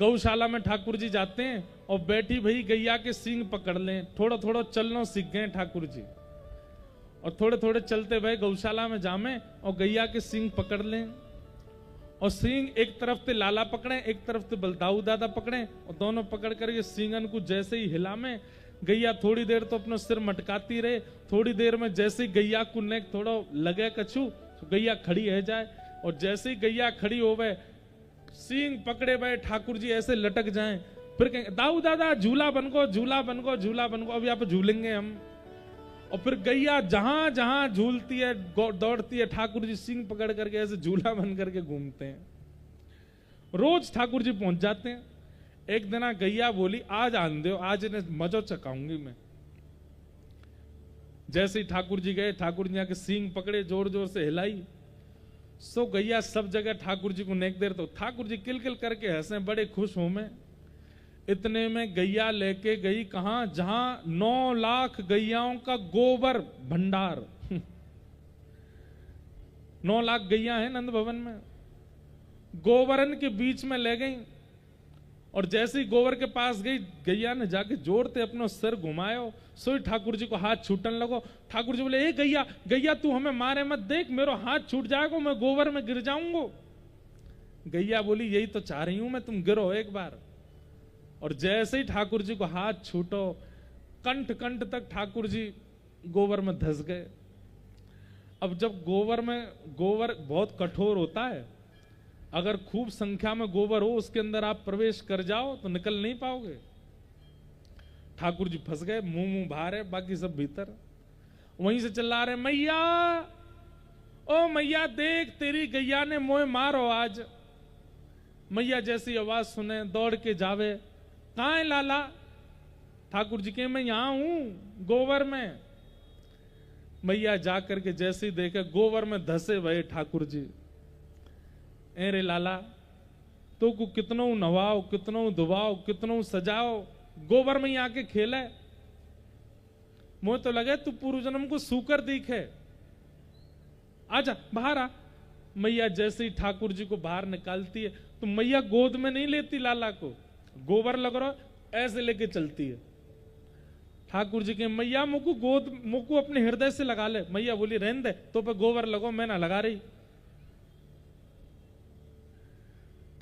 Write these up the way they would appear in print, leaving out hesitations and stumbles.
गौशाला में ठाकुर जी जाते हैं और बैठी भई गैया के सींग पकड़ लें, थोड़ा थोड़ा चलना सीख गए ठाकुर जी, और थोड़े थोड़े चलते भय गौशाला में जामे और गैया के सींग पकड़ लें, और सींग एक तरफ से लाला पकड़े, एक तरफ से बलदाऊ दादा पकड़े, और दोनों पकड़ कर ये सींगन को जैसे ही हिला में गैया थोड़ी देर तो अपना सिर मटकाती रहे, थोड़ी देर में जैसे ही गैया को नेक थोड़ा लगे कछु तो गैया खड़ी है जाए, और जैसे ही गैया खड़ी हो गए सींग पकड़े गए ठाकुर जी ऐसे लटक जाएं, फिर कहेंगे दाऊ दादा झूला बन गो, झूला बन गो, झूला बन गो, अब यहाँ पे झूलेंगे हम। और फिर गैया जहां जहां झूलती है दौड़ती है, ठाकुर जी सींग पकड़ करके ऐसे झूला बन करके घूमते हैं। रोज ठाकुर जी पहुंच जाते हैं। एक दिन गैया बोली आज आन दो, आज इन्हें मजो चकाऊंगी मैं। जैसे ही ठाकुर जी गए, ठाकुर जी आके सींग पकड़े, जोर जोर से हिलाई, सो गैया सब जगह ठाकुर जी को नेक देर, तो ठाकुर जी किल किल करके हंसे, बड़े खुश हो में। इतने में गैया लेके गई कहां, जहां 9 लाख गैयाओं का गोबर भंडार 9 लाख गैया है नंद भवन में, गोबरन के बीच में ले गई, और जैसे ही गोबर के पास गई गैया ने जाके जोरते अपना सिर घुमायो, सोई ठाकुर जी को हाथ छूटने लगो। ठाकुर जी बोले ए गैया गैया तू हमें मारे मत, देख मेरा हाथ छूट जाएगा, मैं गोबर में गिर जाऊंगा। गैया बोली यही तो चाह रही हूं मैं, तुम गिरो एक बार। और जैसे ही ठाकुर जी को हाथ छूटो, कंठ कंठ तक ठाकुर जी गोबर में धंस गए। अब जब गोबर बहुत कठोर होता है, अगर खूब संख्या में गोबर हो उसके अंदर आप प्रवेश कर जाओ तो निकल नहीं पाओगे। ठाकुर जी फंस गए, मुंह बाहर है, बाकी सब भीतर। वहीं से चिल्ला रहे मैया, ओ मैया देख तेरी गैया ने मोह मारो आज। मैया जैसी आवाज सुने दौड़ के जावे, कहां है लाला? ठाकुर जी के मैं यहां हूं गोबर में। मैया जाकर के जैसे ही देखे गोबर में धसे भये ठाकुर जी, ए रे लाला तो को कितनो नवाओ, कितनो दुबाओ, कितनो सजाओ, गोबर में ही आके खेले। मुझे तो लगे तू पूर्व जन्म को सूकर दिखे, आजा बाहर आ। मैया जैसे ही ठाकुर जी को बाहर निकालती है तो मैया गोद में नहीं लेती लाला को, गोबर लग रहा ऐसे लेके चलती है। ठाकुर जी के मैया मुकु अपने हृदय से लगा ले। मैया बोली रहने दे, तो पे गोबर लगो, मैं ना लगा रही।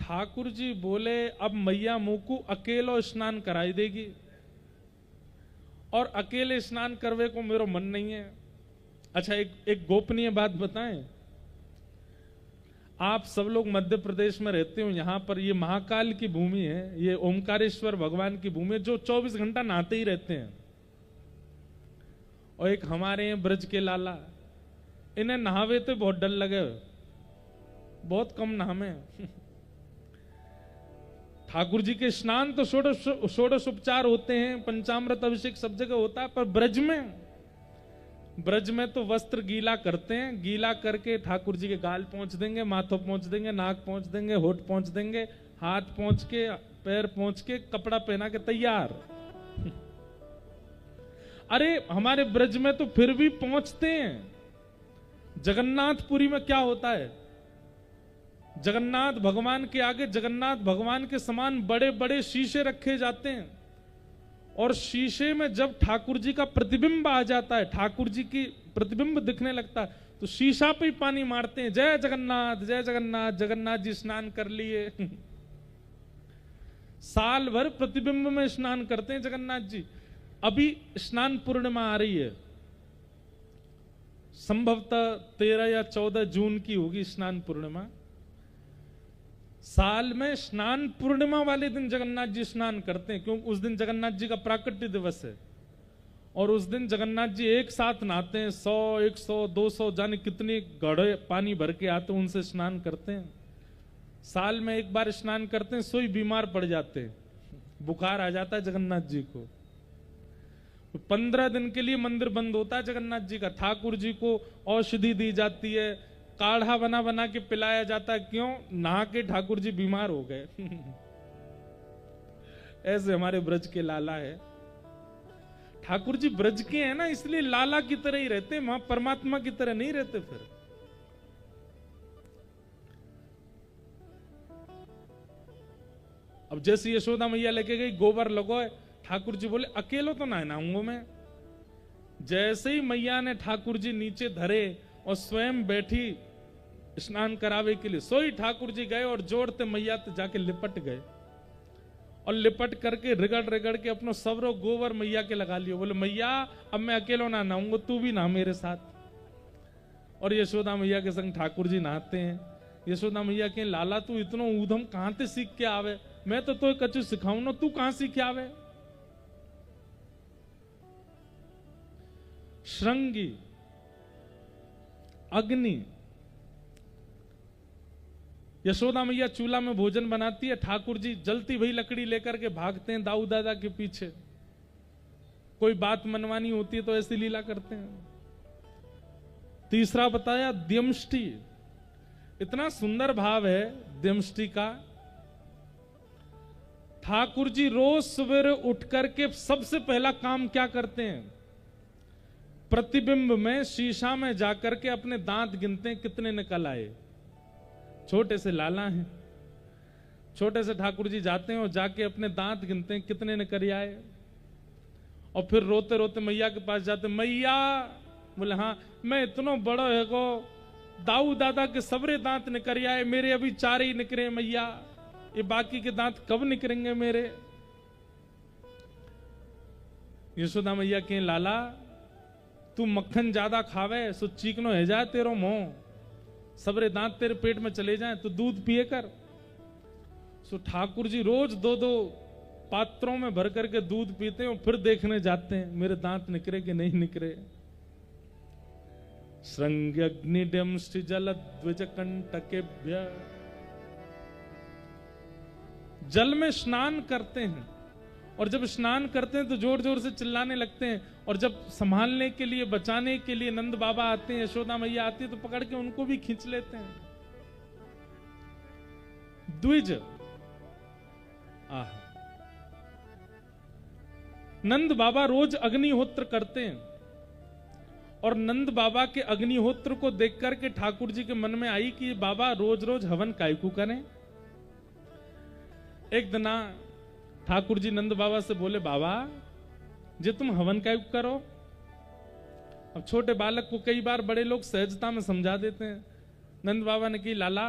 ठाकुर जी बोले अब मैया मुकु अकेलो स्नान कराई देगी, और अकेले स्नान करवे को मेरा मन नहीं है। अच्छा एक गोपनीय बात बताएं, आप सब लोग मध्य प्रदेश में रहते हो, यहां पर ये महाकाल की भूमि है, ये ओमकारेश्वर भगवान की भूमि है, जो 24 घंटा नहाते ही रहते हैं। और एक हमारे यहाँ ब्रज के लाला, इन्हें नहावे तो बहुत डर लगे, बहुत कम नहावे। ठाकुर जी के स्नान तो षोडश उपचार होते हैं, पंचामृत अभिषेक सब जगह होता है, पर ब्रज में तो वस्त्र गीला करते हैं, गीला करके ठाकुर जी के गाल पहुंच देंगे, माथों पहुंच देंगे, नाक पहुंच देंगे, होठ पहुंच देंगे, हाथ पहुंच के, पैर पहुंच के, कपड़ा पहना के तैयार। अरे हमारे ब्रज में तो फिर भी पहुंचते हैं। जगन्नाथपुरी में क्या होता है, जगन्नाथ भगवान के आगे जगन्नाथ भगवान के समान बड़े बड़े शीशे रखे जाते हैं, और शीशे में जब ठाकुर जी का प्रतिबिंब आ जाता है, ठाकुर जी की प्रतिबिंब दिखने लगता है, तो शीशा पे ही पानी मारते हैं, जय जगन्नाथ जय जगन्नाथ, जगन्नाथ जी स्नान कर लिए। साल भर प्रतिबिंब में स्नान करते हैं जगन्नाथ जी। अभी स्नान पूर्णिमा आ रही है, संभवतः 13 या 14 जून की होगी स्नान पूर्णिमा। साल में स्नान पूर्णिमा वाले दिन जगन्नाथ जी स्नान करते हैं, क्योंकि उस दिन जगन्नाथ जी का प्राकट्य दिवस है, और उस दिन जगन्नाथ जी एक साथ नहाते हैं, 100 100 200 जाने कितने घड़े पानी भर के आते हैं, उनसे स्नान करते हैं। साल में एक बार स्नान करते हैं, सोई बीमार पड़ जाते हैं, बुखार आ जाता है जगन्नाथ जी को। 15 दिन के लिए मंदिर बंद होता है जगन्नाथ जी का। ठाकुर जी को औषधि दी जाती है, काढ़ा बना बना के पिलाया जाता है, क्यों? नहा के ठाकुर जी बीमार हो गए। ऐसे हमारे ब्रज के लाला है। ठाकुर जी ब्रज के हैं ना, इसलिए लाला की तरह ही रहते, वहां परमात्मा की तरह नहीं रहते। फिर अब जैसे यशोदा मैया लेके गई गोबर लगो, ठाकुर जी बोले अकेलो तो ना नहाऊंगा मैं। जैसे ही मैया ने ठाकुर जी नीचे धरे और स्वयं बैठी स्नान करावे के लिए, सोई ठाकुर जी गए और जोड़ते मैया ते जाके लिपट गए और लिपट करके रिगड़ रिगड़ के अपनो सवरो गोबर मैया के लगा लियो। बोले मैया अब मैं अकेलो ना नहाऊंगा, तू भी नहा मेरे साथ। और यशोदा मैया के संग ठाकुर जी नहाते हैं। यशोदा मैया के लाला तू इतनो ऊधम कहां ते सीख के आवे, मैं तो कछु सिखाऊं ना, तू कहां सीख के आवे। श्रृंगी अग्नि, यशोदा मैया चूल्हा में भोजन बनाती है, ठाकुर जी जलती हुई लकड़ी लेकर के भागते हैं दाऊ दादा के पीछे। कोई बात मनवानी होती है तो ऐसी लीला करते हैं। तीसरा बताया द्यमष्टि, इतना सुंदर भाव है द्यमष्टि का। ठाकुर जी रोज सवेरे उठ करके सबसे पहला काम क्या करते हैं, प्रतिबिंब में शीशा में जाकर के अपने दांत गिनते हैं कितने निकल आए। छोटे से लाला हैं, छोटे से ठाकुर जी जाते हैं और जाके अपने दांत गिनते हैं कितने निकल आए। और फिर रोते रोते मैया के पास जाते, मैया बोले हाँ मैं इतना बड़ा है को दाऊ दादा के सबरे दांत निकल आए, मेरे अभी 4 ही निकले मैया, ये बाकी के दांत कब निकलेंगे मेरे। यशोदा मैया के लाला तू मक्खन ज्यादा खावे सो चीकनो है जाए तेरो मुंह, सबरे दांत तेरे पेट में चले जाएं तो दूध पिए कर। सो ठाकुर जी रोज 2-2 पात्रों में भर करके दूध पीते हैं और फिर देखने जाते हैं मेरे दांत निकरे कि नहीं निकरे। श्रृंग्यग्निडंष्टि जलद्विज कंटकेभ्य, जल में स्नान करते हैं और जब स्नान करते हैं तो जोर जोर से चिल्लाने लगते हैं, और जब संभालने के लिए बचाने के लिए नंद बाबा आते हैं, यशोदा मैया आती है तो पकड़ के उनको भी खींच लेते हैं। द्विज, नंद बाबा रोज अग्निहोत्र करते हैं और नंद बाबा के अग्निहोत्र को देख करके ठाकुर जी के मन में आई कि बाबा रोज रोज हवन कायकू करें। एक दिन ठाकुर जी नंद बाबा से बोले बाबा जे तुम हवन कायकू करो। अब छोटे बालक को कई बार बड़े लोग सहजता में समझा देते हैं। नंद बाबा ने की लाला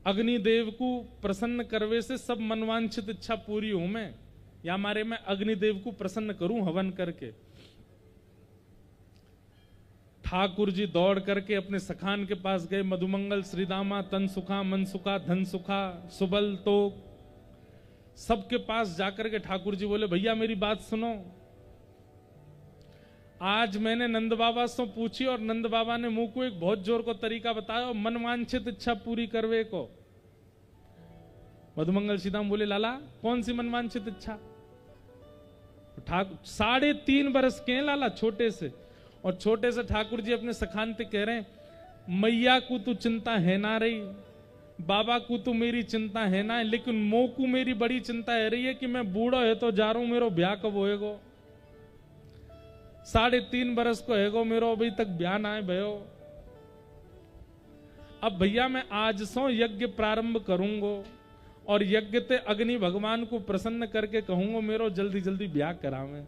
अग्निदेव को प्रसन्न करवे से सब मनवांछित इच्छा पूरी हो मैं, या मारे मैं अग्निदेव को प्रसन्न करूं हवन करके। ठाकुर जी दौड़ करके अपने सखान के पास गए, मधुमंगल श्रीदामा तन सुखा मन सुखा धन सुखा सुबल तो सबके पास जाकर के ठाकुर जी बोले भैया मेरी बात सुनो, आज मैंने नंद बाबा से पूछी और नंद बाबा ने मुंह को एक बहुत जोर को तरीका बताया मनवांछित इच्छा पूरी करवे को। मधुमंगल श्रीदाम बोले लाला कौन सी मनवांछित इच्छा। ठाकुर 3.5 बरस के लाला छोटे से, और छोटे से ठाकुर जी अपने सखान पे कह रहे हैं मैया को तो चिंता है ना रही, बाबा को तो मेरी चिंता है ना, लेकिन मो को मेरी बड़ी चिंता है रही है कि मैं बूढ़ा है तो जा रहा हूं, मेरो ब्याह कब होएगो। 3.5 बरस को हैगो मेरो अभी तक ब्याह ना है भयो। अब भैया मैं आज सो यज्ञ प्रारंभ करूंगो और यज्ञ ते अग्नि भगवान को प्रसन्न करके कहूंगो मेरो जल्दी जल्दी ब्याह करावे।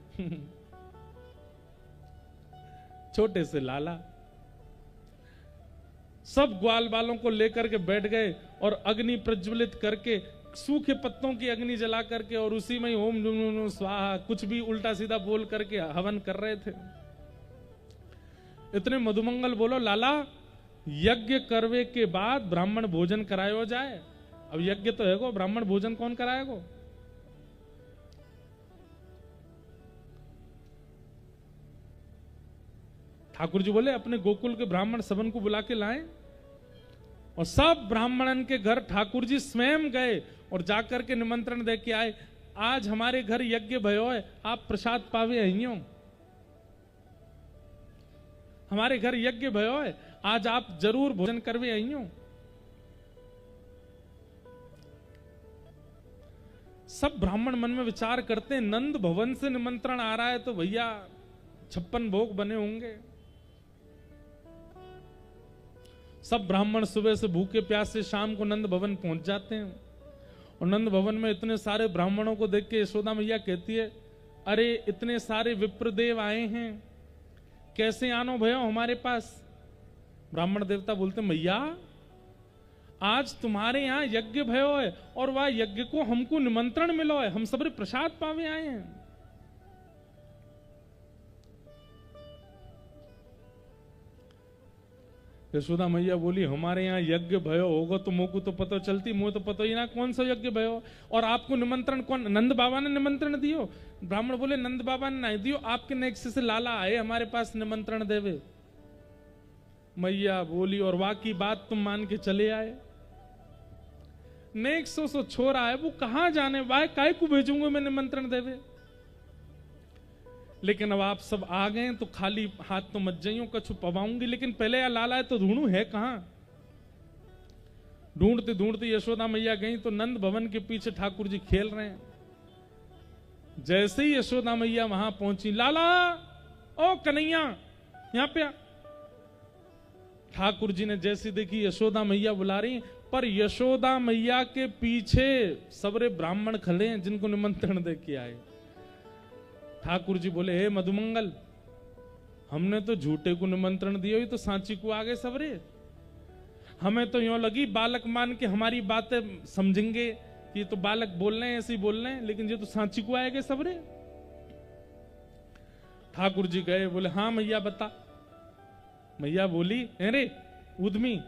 छोटे से लाला सब ग्वाल बालों को लेकर के बैठ गए और अग्नि प्रज्वलित करके सूखे पत्तों की अग्नि जला करके और उसी में ओम नमः स्वाहा कुछ भी उल्टा सीधा बोल करके हवन कर रहे थे। इतने मधुमंगल बोलो लाला यज्ञ करवे के बाद ब्राह्मण भोजन करायो जाए। अब यज्ञ तो है गो, ब्राह्मण भोजन कौन कराएगो। ठाकुर जी बोले अपने गोकुल के ब्राह्मण सबन को बुला के लाएं, और सब ब्राह्मणन के घर ठाकुर जी स्वयं गए और जाकर के निमंत्रण दे के आए, आज हमारे घर यज्ञ भयो है, आप प्रसाद पावे अहियो। हमारे घर यज्ञ भयो है, आज आप जरूर भोजन करवे अहियो। सब ब्राह्मण मन में विचार करते हैं नंद भवन से निमंत्रण आ रहा है तो भैया 56 भोग बने होंगे। सब ब्राह्मण सुबह से भूखे प्यासे शाम को नंद भवन पहुंच जाते हैं और नंद भवन में इतने सारे ब्राह्मणों को देख के यशोदा मैया कहती है, अरे इतने सारे विप्रदेव आए हैं, कैसे आनो भयो हमारे पास। ब्राह्मण देवता बोलते, मैया आज तुम्हारे यहाँ यज्ञ भयो है और वह यज्ञ को हमको निमंत्रण मिलो है, हम सबरे प्रसाद पावे आए हैं। यशोदा मैया बोली, हमारे यहाँ यज्ञ भयो होगा तो मोको तो पता चलती, मुझे तो पता ही ना कौन सा यज्ञ भयो, और आपको निमंत्रण कौन, नंद बाबा ने निमंत्रण दियो। ब्राह्मण बोले, नंद बाबा ने नहीं दियो, आपके नेक्स्ट से लाला आए हमारे पास निमंत्रण देवे। मैया बोली, और वाकी बात तुम मान के चले आए। नेक्स्ट सो छोरा है, वो कहां जाने, वाह काय को भेजूंगा मैं निमंत्रण देवे। लेकिन अब आप सब आ गए तो खाली हाथ तो मत जाइयो, कछु पवाऊंगी, लेकिन पहले या लाला है तो ढूंढू है कहां। ढूंढते ढूंढते यशोदा मैया गई तो नंद भवन के पीछे ठाकुर जी खेल रहे हैं। जैसे ही यशोदा मैया वहां पहुंची, लाला ओ कन्हैया यहां पे आ। ठाकुर जी ने जैसी देखी यशोदा मैया बुला रही, पर यशोदा मैया के पीछे सबरे ब्राह्मण खड़े हैं जिनको निमंत्रण दे के आए। ठाकुर जी बोले, हे मधुमंगल, हमने तो झूठे को निमंत्रण दिया, तो सांची को आगे सबरे। हमें तो यूं लगी बालक मान के हमारी बातें समझेंगे कि तो बालक बोल रहे हैं, ऐसे ही बोल रहे हैं, लेकिन ये तो सांची को आएंगे सबरे। ठाकुर जी गए, बोले हाँ मैया बता। मैया बोली, अरे उद्मी,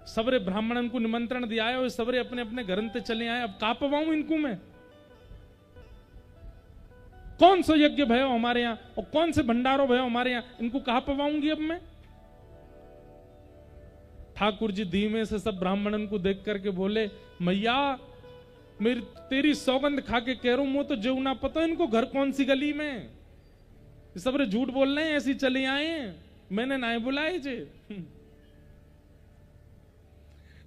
सबरे ब्राह्मणन को निमंत्रण दिया है और सबरे अपने अपने घर ते चले आए, अब का पवाऊं इनको मैं। कौन सा यज्ञ भयो हमारे यहाँ और कौन से भंडारो भयो हमारे यहाँ, इनको कहां पवाऊंगी अब मैं। ठाकुर जी धीमे से सब ब्राह्मणन को देख करके बोले, मैया मेरी तेरी सौगंध खा के कह रहा हूं, मुझे तो जो ना पता इनको घर कौन सी गली में, सब झूठ बोल रहे हैं, ऐसे चले आए हैं, मैंने ना बुलाए जे।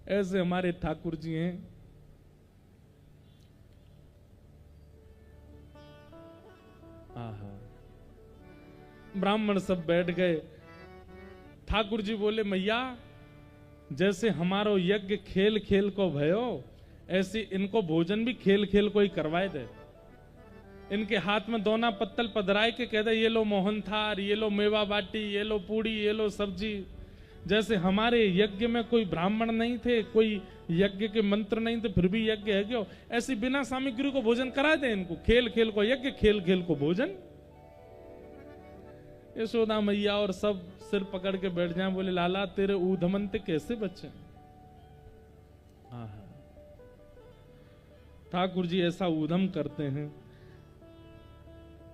ऐसे हमारे ठाकुर जी हैं। ब्राह्मण सब बैठ गए। ठाकुर जी बोले, मैया जैसे हमारो यज्ञ खेल खेल को भयो, ऐसे इनको भोजन भी खेल खेल को ही करवाए दे। इनके हाथ में दोना पत्तल पधराए के कह दे, ये लो मोहन थार, ये लो मेवा बाटी, ये लो पूड़ी, ये लो सब्जी। जैसे हमारे यज्ञ में कोई ब्राह्मण नहीं थे, कोई यज्ञ के मंत्र नहीं थे, फिर भी यज्ञ है क्यों, ऐसी बिना सामग्री को भोजन करा दे इनको, खेल खेल को यज्ञ, खेल खेल को भोजन। यशोदा मैया और सब सिर पकड़ के बैठ जाए, बोले लाला तेरे ऊधमंते कैसे बच्चे। ठाकुर जी ऐसा ऊधम करते हैं।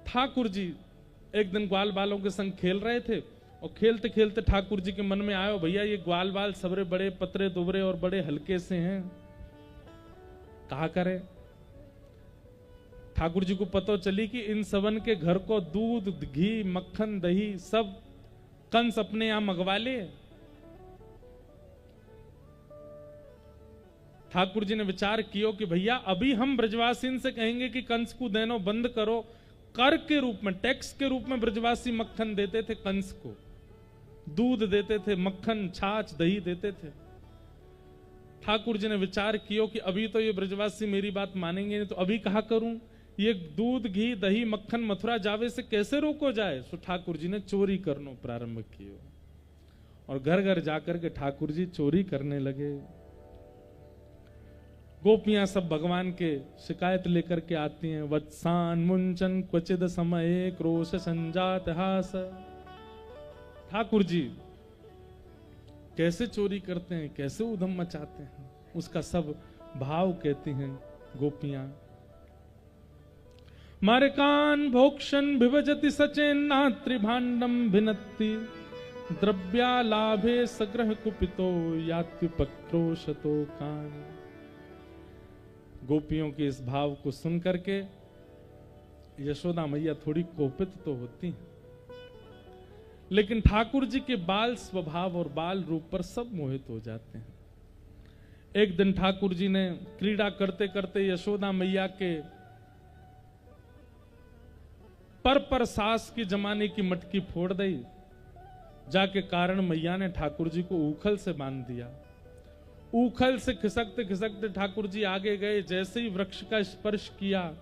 ठाकुर जी एक दिन ग्वाल बालों के संग खेल रहे थे और खेलते खेलते ठाकुर जी के मन में आयो, भैया ये ग्वाल बाल सबरे बड़े पतरे दुबरे और बड़े हल्के से हैं, कहा करे। ठाकुर जी को पता चली कि इन सबन के घर को दूध घी मक्खन दही सब कंस अपने यहां मंगवा ले। ठाकुर जी ने विचार किया कि भैया अभी हम ब्रजवासी से कहेंगे कि कंस को देनो बंद करो, कर के रूप में, टैक्स के रूप में ब्रजवासी मक्खन देते थे कंस को, दूध देते थे, मक्खन छाछ दही देते थे। ठाकुर जी ने विचार किया कि अभी तो ये ब्रजवासी मेरी बात मानेंगे नहीं, तो अभी कहा करूं, ये दूध घी दही मक्खन मथुरा जावे से कैसे रोको जाए। तो ठाकुर जी ने चोरी करना प्रारंभ किया और घर घर जाकर के ठाकुर जी चोरी करने लगे। गोपियां सब भगवान के शिकायत लेकर के आती हैं, वत्सान मुंचन क्वचिद समय क्रोश संजात हास। ठाकुर जी कैसे चोरी करते हैं, कैसे उधम मचाते हैं, उसका सब भाव कहती हैं गोपियां। मारकान भोक्षण विभजति सचेन्ना त्रिभांडम भिनत्ति, द्रव्यालाभे सग्रह कुपितो यात्युपक्रोशतो कान। गोपियों के इस भाव को सुन करके यशोदा मैया थोड़ी कोपित तो होती हैं, लेकिन ठाकुर जी के बाल स्वभाव और बाल रूप पर सब मोहित हो जाते हैं। एक दिन ठाकुर जी ने क्रीड़ा करते करते यशोदा मैया के पर सास की जमाने की मटकी फोड़ दी, जाके कारण मैया ने ठाकुर जी को उखल से बांध दिया। ऊखल से खिसकते खिसकते ठाकुर जी आगे गए। जैसे ही वृक्ष का स्पर्श किया,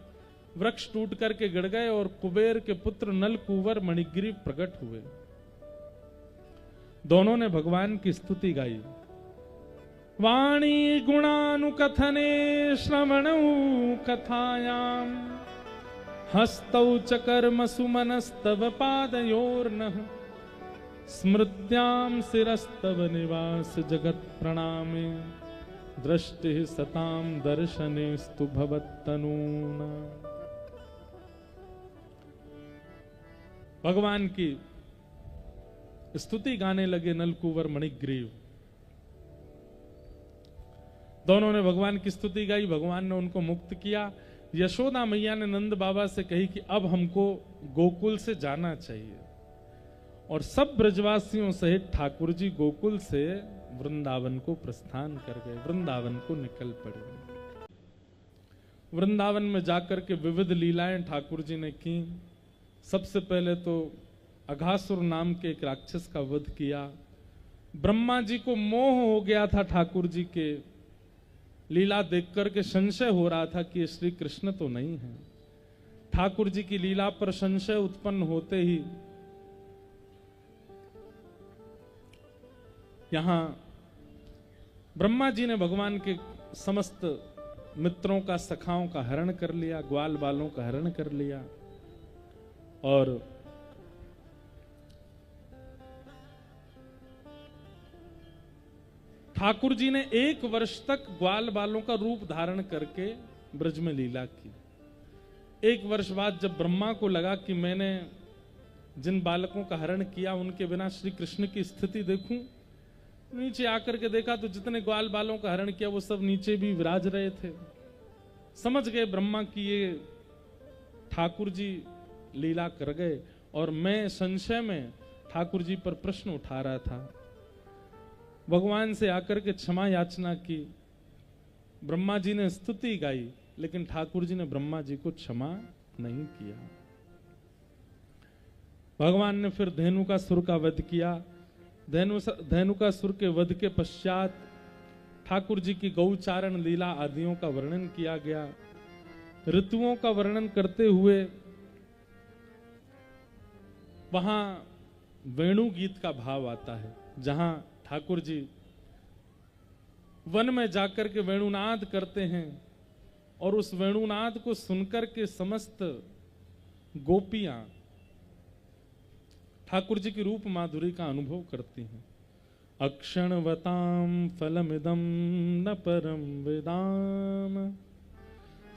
वृक्ष टूट करके गिर गए और कुबेर के पुत्र नल कुंवर मणिग्रीव प्रकट हुए। दोनों ने भगवान की स्तुति गाई। वाणी गुणानुकथने श्रवणौ कथायाम हस्तौ च कर्म सुमनस्तव पादयोर्नः स्मृत्याम शिरस्तव निवास जगत प्रणामे दृष्टि सताम दर्शने स्तु भवत्तनूना। भगवान की स्तुति गाने लगे नलकुंवर मणिग्रीव। दोनों ने भगवान की स्तुति गाई। भगवान ने उनको मुक्त किया। यशोदा मैया ने नंद बाबा से कही कि अब हमको गोकुल से जाना चाहिए, और सब ब्रजवासियों सहित ठाकुर जी गोकुल से वृंदावन को प्रस्थान कर गए, वृंदावन को निकल पड़े। वृंदावन में जाकर के विविध लीलाएं ठाकुर जी ने की। सबसे पहले तो अघासुर नाम के एक राक्षस का वध किया। ब्रह्मा जी को मोह हो गया था ठाकुर जी के लीला देख करके, संशय हो रहा था कि ये श्री कृष्ण तो नहीं है। ठाकुर जी की लीला पर संशय उत्पन्न होते ही यहां ब्रह्मा जी ने भगवान के समस्त मित्रों का, सखाओं का हरण कर लिया, ग्वाल बालों का हरण कर लिया, और ठाकुर जी ने 1 वर्ष तक ग्वाल बालों का रूप धारण करके ब्रज में लीला की। 1 वर्ष बाद जब ब्रह्मा को लगा कि मैंने जिन बालकों का हरण किया उनके बिना श्री कृष्ण की स्थिति देखूं, नीचे आकर के देखा तो जितने ग्वाल बालों का हरण किया वो सब नीचे भी विराज रहे थे। समझ गए ब्रह्मा की ये ठाकुर जी लीला कर गए, और मैं संशय में ठाकुर जी पर प्रश्न उठा रहा था। भगवान से आकर के क्षमा याचना की। ब्रह्मा जी ने स्तुति गाई, लेकिन ठाकुर जी ने ब्रह्मा जी को क्षमा नहीं किया। भगवान ने फिर धेनुकासुर का वध किया। धेनुकासुर के वध के पश्चात ठाकुर जी की गौचारण लीला आदियों का वर्णन किया गया। ऋतुओं का वर्णन करते हुए वहां वेणु गीत का भाव आता है, जहां ठाकुर जी वन में जाकर के वेणुनाद करते हैं, और उस वेणुनाद को सुनकर के समस्त गोपियां ठाकुर जी की रूप माधुरी का अनुभव करती हैं। अक्षणवताम फलमिदं न परम वेदाम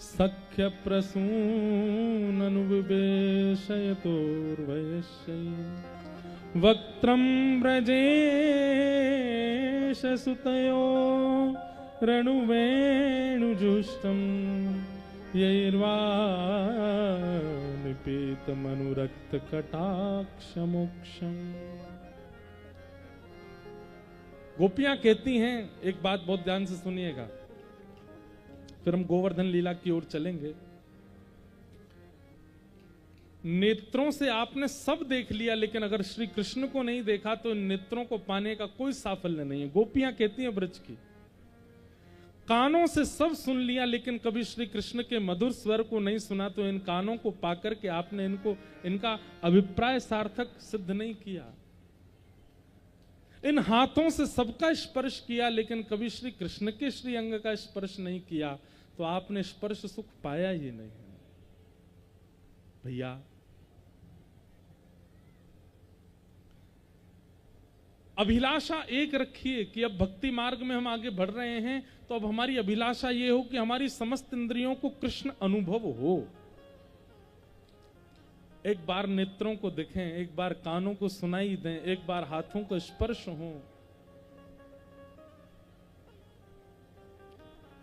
सख्य प्रसून वक्त्रं व्रजेश सुतयो रणुवेणुजुष्टं यैर्वानिपीतमनुरक्त कटाक्षमोक्षम। गोपियां कहती हैं, एक बात बहुत ध्यान से सुनिएगा, फिर हम गोवर्धन लीला की ओर चलेंगे। नेत्रों से आपने सब देख लिया, लेकिन अगर श्री कृष्ण को नहीं देखा तो इन नेत्रों को पाने का कोई साफल्य नहीं है। गोपियां कहती हैं ब्रज की, कानों से सब सुन लिया, लेकिन कभी श्री कृष्ण के मधुर स्वर को नहीं सुना, तो इन कानों को पाकर के आपने इनका अभिप्राय सार्थक सिद्ध नहीं किया। इन हाथों से सबका स्पर्श किया, लेकिन कभी श्री कृष्ण के श्री अंग का स्पर्श नहीं किया, तो आपने स्पर्श सुख पाया ही नहीं। भैया, अभिलाषा एक रखिए कि अब भक्ति मार्ग में हम आगे बढ़ रहे हैं, तो अब हमारी अभिलाषा ये हो कि हमारी समस्त इंद्रियों को कृष्ण अनुभव हो। एक बार नेत्रों को देखें, एक बार कानों को सुनाई दें, एक बार हाथों को स्पर्श हो।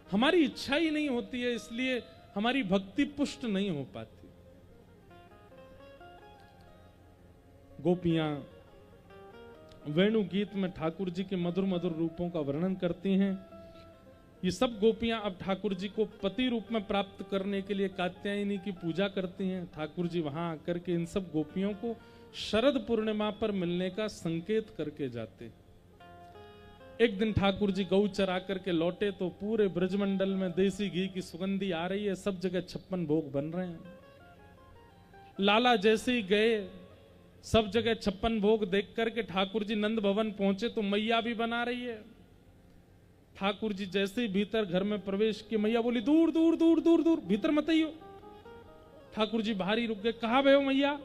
हमारी इच्छा ही नहीं होती है, इसलिए हमारी भक्ति पुष्ट नहीं हो पाती। गोपियां वेणु गीत में ठाकुर जी के मधुर मधुर रूपों का वर्णन करती हैं। ये सब गोपियां अब ठाकुर जी को पति रूप में प्राप्त करने के लिए कात्यायनी की पूजा करती हैं। ठाकुर जी वहां आकर के इन सब गोपियों को शरद पूर्णिमा पर मिलने का संकेत करके जाते। एक दिन ठाकुर जी गऊ चरा करके लौटे तो पूरे ब्रजमंडल में देसी घी की सुगंधी आ रही है, सब जगह 56 भोग बन रहे हैं। लाला जैसे ही गए, सब जगह 56 भोग देख करके ठाकुर जी नंद भवन पहुंचे तो मैया भी बना रही है। ठाकुर जी जैसे ही भीतर घर में प्रवेश किए, मैया बोली दूर दूर दूर दूर दूर, भीतर मत आइयो। ठाकुर जी बाहर ही रुक गए। कहा भय हो मैया?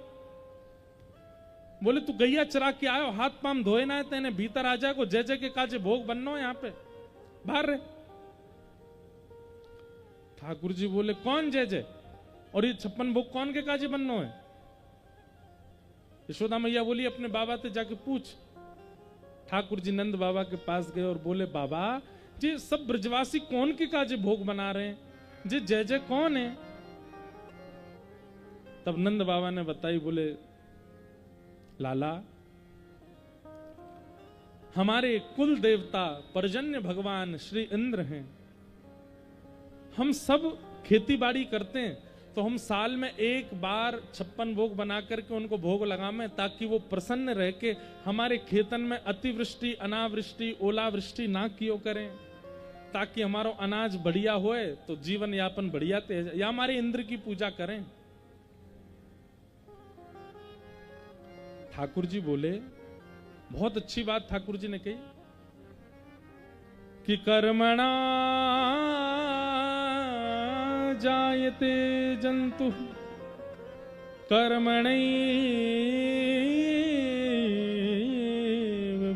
बोले तू गैया चरा के आयो, हाथ पाम धोए ना है तेने, भीतर आ जाए को जय जय के काजे भोग बननो यहाँ पे, बाहर रहे। ठाकुर जी बोले कौन जय जय, और ये 56 भोग कौन के काजे बननो है? यशोदा मैया बोली अपने बाबा से जाके पूछ। ठाकुर जी नंद बाबा के पास गए और बोले बाबा जी सब ब्रजवासी कौन के काजे भोग बना रहे हैं जी, जय जय कौन है? तब नंद बाबा ने बताई, बोले लाला हमारे कुल देवता पर्जन्य भगवान श्री इंद्र हैं। हम सब खेती बाड़ी करते हैं तो हम साल में एक बार 56 भोग बना करके उनको भोग लगावें, ताकि वो प्रसन्न रह के हमारे खेतन में अतिवृष्टि अनावृष्टि ओलावृष्टि ना कियो करें, ताकि हमारा अनाज बढ़िया होए तो जीवन यापन बढ़िया तेज, या हमारे इंद्र की पूजा करें। ठाकुर जी बोले बहुत अच्छी बात ठाकुर जी ने कही कि कर्मणा जायते जंतु कर्मणैव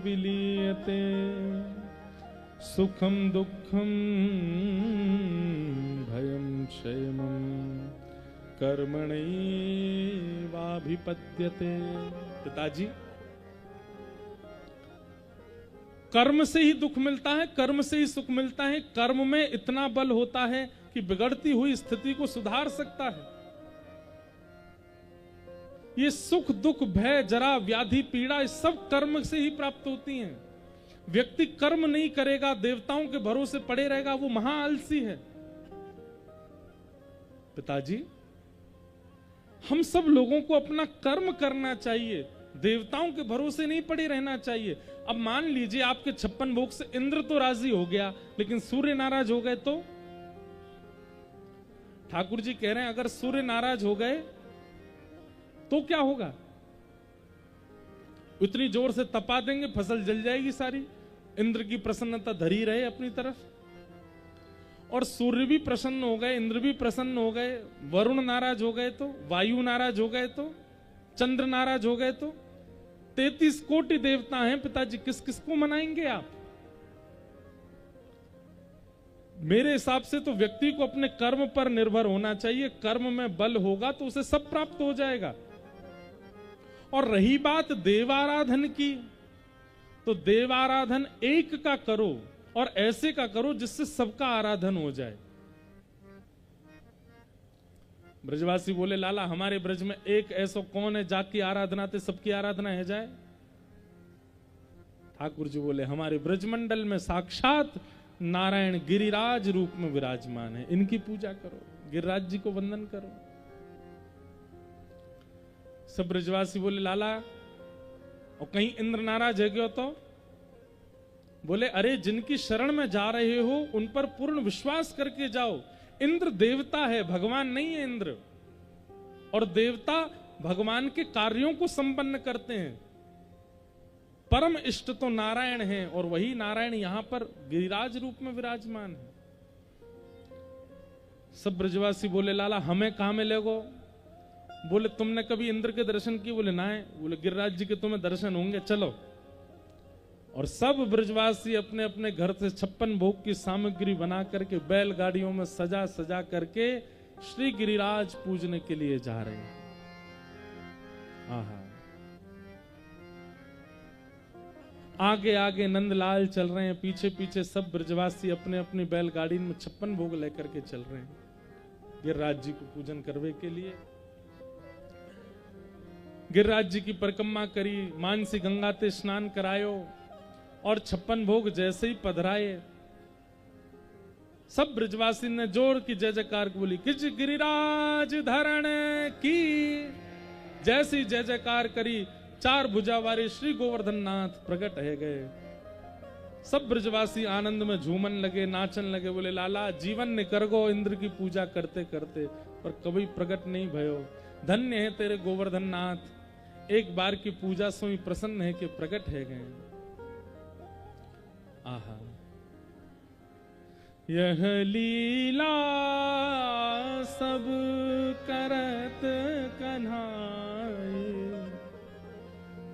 विलीयते सुखम दुखम भयम क्षेमम कर्मणैवाभिपद्यते। पिताजी कर्म से ही दुख मिलता है, कर्म से ही सुख मिलता है। कर्म में इतना बल होता है कि बिगड़ती हुई स्थिति को सुधार सकता है। ये सुख दुख भय जरा व्याधि पीड़ा सब कर्म से ही प्राप्त होती हैं। व्यक्ति कर्म नहीं करेगा, देवताओं के भरोसे पड़े रहेगा, वो महा आलसी है। पिताजी हम सब लोगों को अपना कर्म करना चाहिए, देवताओं के भरोसे नहीं पड़े रहना चाहिए। अब मान लीजिए आपके 56 भोग से इंद्र तो राजी हो गया, लेकिन सूर्य नाराज हो गए तो? ठाकुर जी कह रहे हैं अगर सूर्य नाराज हो गए तो क्या होगा? इतनी जोर से तपा देंगे, फसल जल जाएगी सारी। इंद्र की प्रसन्नता धरी रहे अपनी तरफ, और सूर्य भी प्रसन्न हो गए, इंद्र भी प्रसन्न हो गए, वरुण नाराज हो गए तो, वायु नाराज हो गए तो, चंद्र नाराज हो गए तो, 33 कोटि देवता हैं पिताजी, किस किस को मनाएंगे आप? मेरे हिसाब से तो व्यक्ति को अपने कर्म पर निर्भर होना चाहिए। कर्म में बल होगा तो उसे सब प्राप्त हो जाएगा। और रही बात देवाराधन की, तो देवाराधन एक का करो और ऐसे का करो जिससे सबका आराधन हो जाए। ब्रजवासी बोले लाला हमारे ब्रज में एक ऐसा कौन है जाकी आराधना ते सबकी आराधना है जाए? ठाकुर जी बोले हमारे ब्रजमंडल में साक्षात नारायण गिरिराज रूप में विराजमान है, इनकी पूजा करो, गिरिराज जी को वंदन करो। सब ब्रजवासी बोले लाला और कहीं इंद्र नाराज है गयो तो? बोले अरे जिनकी शरण में जा रहे हो उन पर पूर्ण विश्वास करके जाओ। इंद्र देवता है, भगवान नहीं है इंद्र। और देवता भगवान के कार्यों को संपन्न करते हैं। परम इष्ट तो नारायण है और वही नारायण यहां पर गिरिराज रूप में विराजमान है। सब ब्रजवासी बोले लाला हमें कहां मिलेगो? बोले तुमने कभी इंद्र के दर्शन किए? बोले ना है। बोले गिरिराज जी के तुम्हें दर्शन होंगे, चलो। और सब ब्रजवासी अपने अपने घर से 56 भोग की सामग्री बना करके बैलगाड़ियों में सजा सजा करके श्री गिरिराज पूजने के लिए जा रहे हैं। आहा, आगे आगे नंदलाल चल रहे हैं, पीछे पीछे सब ब्रजवासी अपने अपनी बैलगाड़ी में 56 भोग लेकर के चल रहे हैं गिरिराज जी को पूजन करने के लिए। गिरिराज जी की परिक्रमा करी, मानसी गंगा ते स्नान करायो और 56 भोग जैसे ही पधराए सब ब्रजवासी ने जोर की जय जयकार बोली, किज गिरिराज धरण की। जैसी जय जयकार करी, 4 भुजा वाले श्री गोवर्धन नाथ प्रकट है गए। सब ब्रजवासी आनंद में झूमन लगे, नाचन लगे। बोले लाला जीवन ने कर गो इंद्र की पूजा करते करते, पर कभी प्रकट नहीं भयो। धन्य है तेरे गोवर्धन नाथ, एक बार की पूजा सो ही प्रसन्न है कि प्रकट है गए। आहा, यह लीला सब करत कन्हाई,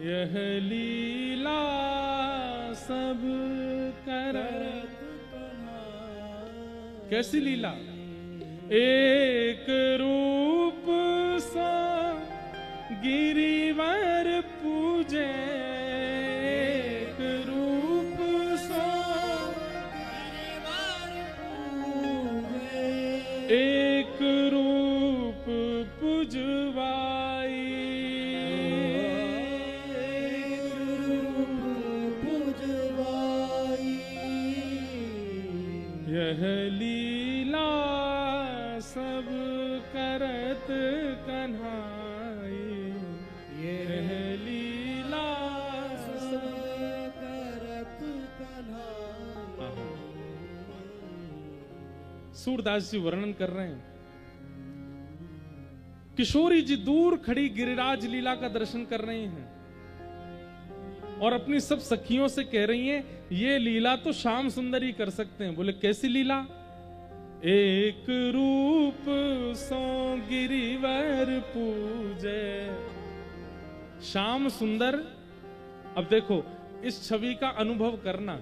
यह लीला सब करत कन्हाई। कैसी लीला? एक रूप सा गिरिवर पूजे, एक रूप सा एक रूप पुजवाई, एक रूप पुजवाई। यह लीला सब करत कन्हाई, यह लीला सब करत कन्हाई। सूरदास जी वर्णन कर रहे हैं, किशोरी जी दूर खड़ी गिरिराज लीला का दर्शन कर रही हैं और अपनी सब सखियों से कह रही हैं ये लीला तो श्याम सुंदर ही कर सकते हैं। बोले कैसी लीला? एक रूप सो गिरिवर पूजे, श्याम सुंदर। अब देखो इस छवि का अनुभव करना।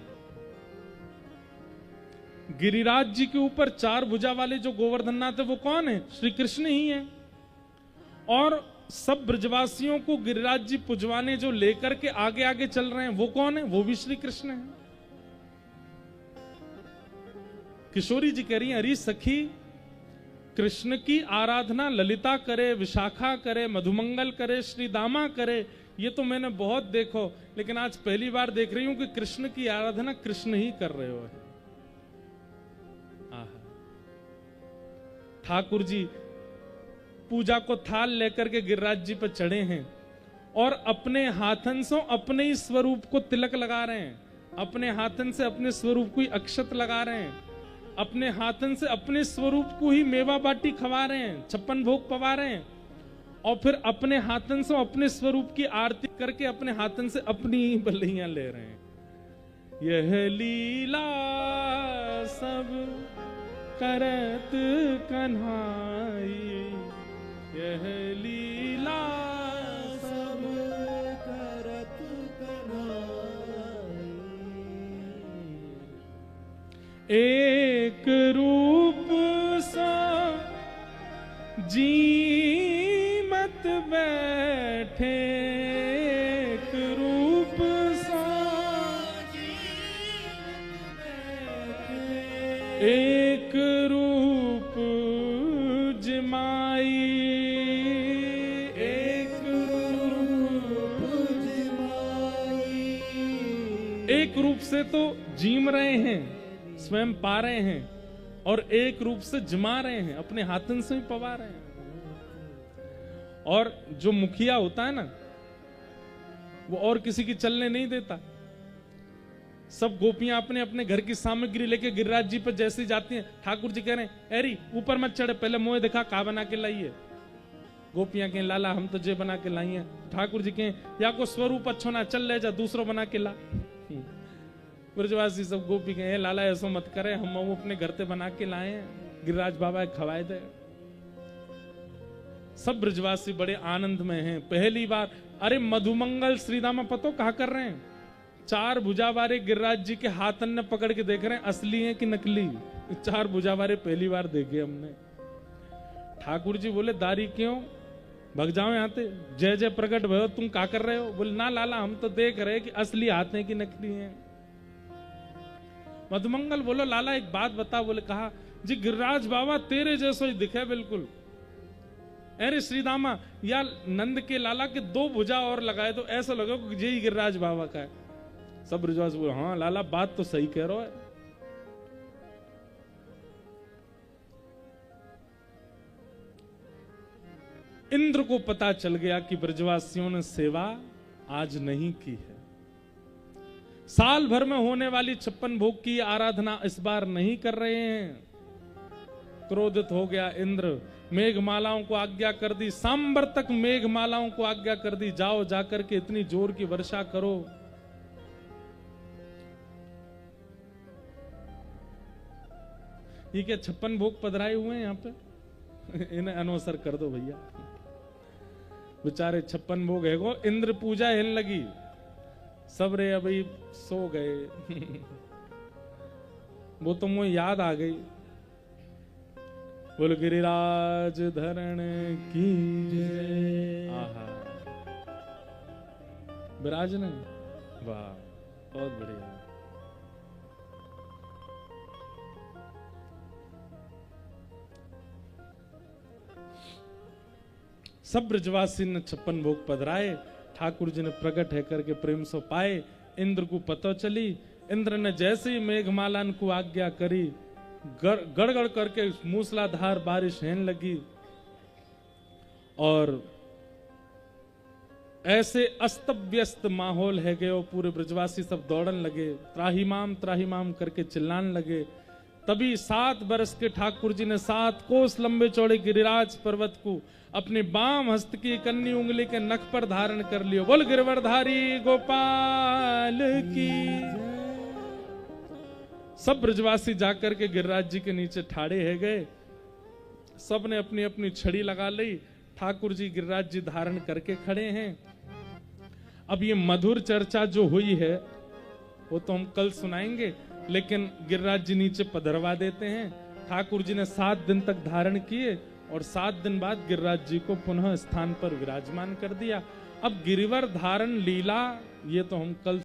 गिरिराज जी के ऊपर 4 भुजा वाले जो गोवर्धननाथ है वो कौन है? श्री कृष्ण ही है। और सब ब्रजवासियों को गिरिराज जी पुजवाने जो लेकर के आगे आगे चल रहे हैं वो कौन है? वो भी श्री कृष्ण है। किशोरी जी कह रही हैं, अरे सखी, कृष्ण की आराधना ललिता करे, विशाखा करे, मधुमंगल करे, श्री दामा करे, ये तो मैंने बहुत देखो, लेकिन आज पहली बार देख रही हूं कि कृष्ण की आराधना कृष्ण ही कर रहे हो। ठाकुर जी पूजा को थाल लेकर के गिरिराज जी पर चढ़े हैं और अपने हाथन से अपने ही स्वरूप को तिलक लगा रहे हैं, अपने हाथन से अपने स्वरूप को ही अक्षत लगा रहे हैं, अपने हाथन से अपने स्वरूप को ही मेवा बाटी खवा रहे हैं, 56 भोग पवा रहे हैं, और फिर अपने हाथन से अपने स्वरूप की आरती करके अपने हाथन से अपनी ही बल्लियां ले रहे हैं। यह लीला सब करत कन्हाई, यह लीला सब करत कन्हाई। एक रूप सा जीमत बैठे, एक रूप सा एक रूप जिमाई, एक रूप जिमाई। एक रूप से तो जीम रहे हैं, स्वयं पा रहे हैं, और एक रूप से जमा रहे हैं, अपने हाथन से ही पवा रहे हैं। और जो मुखिया होता है ना, वो और किसी की चलने नहीं देता। सब गोपियां अपने अपने घर की सामग्री लेके गिरिराज जी पर जैसे जाती हैं, ठाकुर जी कह रहे हैं एरी ऊपर मत चढ़े, पहले मोह दिखा का बना के लाइए। गोपियां कहें लाला हम तो जे बना के लाई हैं। ठाकुर जी कहें या को स्वरूप अच्छो ना, चल ले जा दूसरों बना के ला। ब्रजवासी सब गोपी कहें लाला ऐसा मत करे, हम अपने घर से बना के लाए हैं, गिरिराज बाबा खवाए दे। सब ब्रजवासी बड़े आनंद में हैं पहली बार। अरे मधुमंगल श्रीदामा पतो कहा कर रहे हैं, 4 भुजावारे गिरिराज जी के हाथन ने पकड़ के देख रहे हैं असली है कि नकली। 4 भुजावारे पहली बार देखे हमने। ठाकुर जी बोले दारी क्यों भग जाओ यहाँ से, जय जय प्रकट भयो, तुम क्या कर रहे हो? बोले ना लाला हम तो देख रहे कि असली हाथ है कि नकली है। मधुमंगल बोलो लाला एक बात बता। बोले कहा जी गिरिराज बाबा तेरे जैसो ही दिखे बिल्कुल। अरे श्रीदामा या नंद के लाला के 2 भुजा और लगाए तो ऐसा लगे कि यही गिरिराज बाबा का है। सब ब्रजवास बोले हाँ लाला बात तो सही कह रहा है। इंद्र को पता चल गया कि ब्रजवासियों ने सेवा आज नहीं की है। साल भर में होने वाली 56 भोग की आराधना इस बार नहीं कर रहे हैं। क्रोधित हो गया इंद्र, मेघमालाओं को आज्ञा कर दी, सांबर तक मेघमालाओं को आज्ञा कर दी, जाओ जाकर के इतनी जोर की वर्षा करो। ये क्या 56 भोग पधराए हुए हैं यहाँ पे? इन्हें अनवसर कर दो भैया, बेचारे 56 भोग है। इंद्र पूजा हिल लगी, सब रे अभी सो गए। वो तो मुझे याद आ गई, बोल गिरिराज धरण की जय। आहा, विराज ने, वाह बहुत बढ़िया। सब ब्रजवासी ने 56 भोग पधराए, ठाकुर जी ने प्रकट है करके प्रेम से पाए। इंद्र को पता चली, इंद्र ने जैसे ही मेघमालन को आज्ञा करी, गड़गड़ करके मूसलाधार बारिश होने लगी और ऐसे अस्त व्यस्त माहौल है गयो। पूरे ब्रजवासी सब दौड़न लगे, त्राहिमाम करके चिल्लाने लगे। तभी 7 बरस के ठाकुर जी ने 7 कोस लंबे चौड़े गिरिराज पर्वत को अपने बाम हस्त की कन्नी उंगली के नख पर धारण कर लियो। बोल गिरवरधारी गोपाल की। सब ब्रजवासी जाकर के गिरिराज जी के नीचे ठाड़े है गए। सब ने अपनी अपनी छड़ी लगा ली। ठाकुर जी गिरिराज जी धारण करके खड़े हैं। अब ये मधुर चर्चा जो हुई है वो तो हम कल सुनाएंगे, लेकिन गिरिराज जी नीचे पधरवा देते हैं। ठाकुर जी ने 7 दिन तक धारण किए और 7 दिन बाद गिरिराज जी को पुनः स्थान पर विराजमान कर दिया। अब गिरिवर धारण लीला ये तो हम कल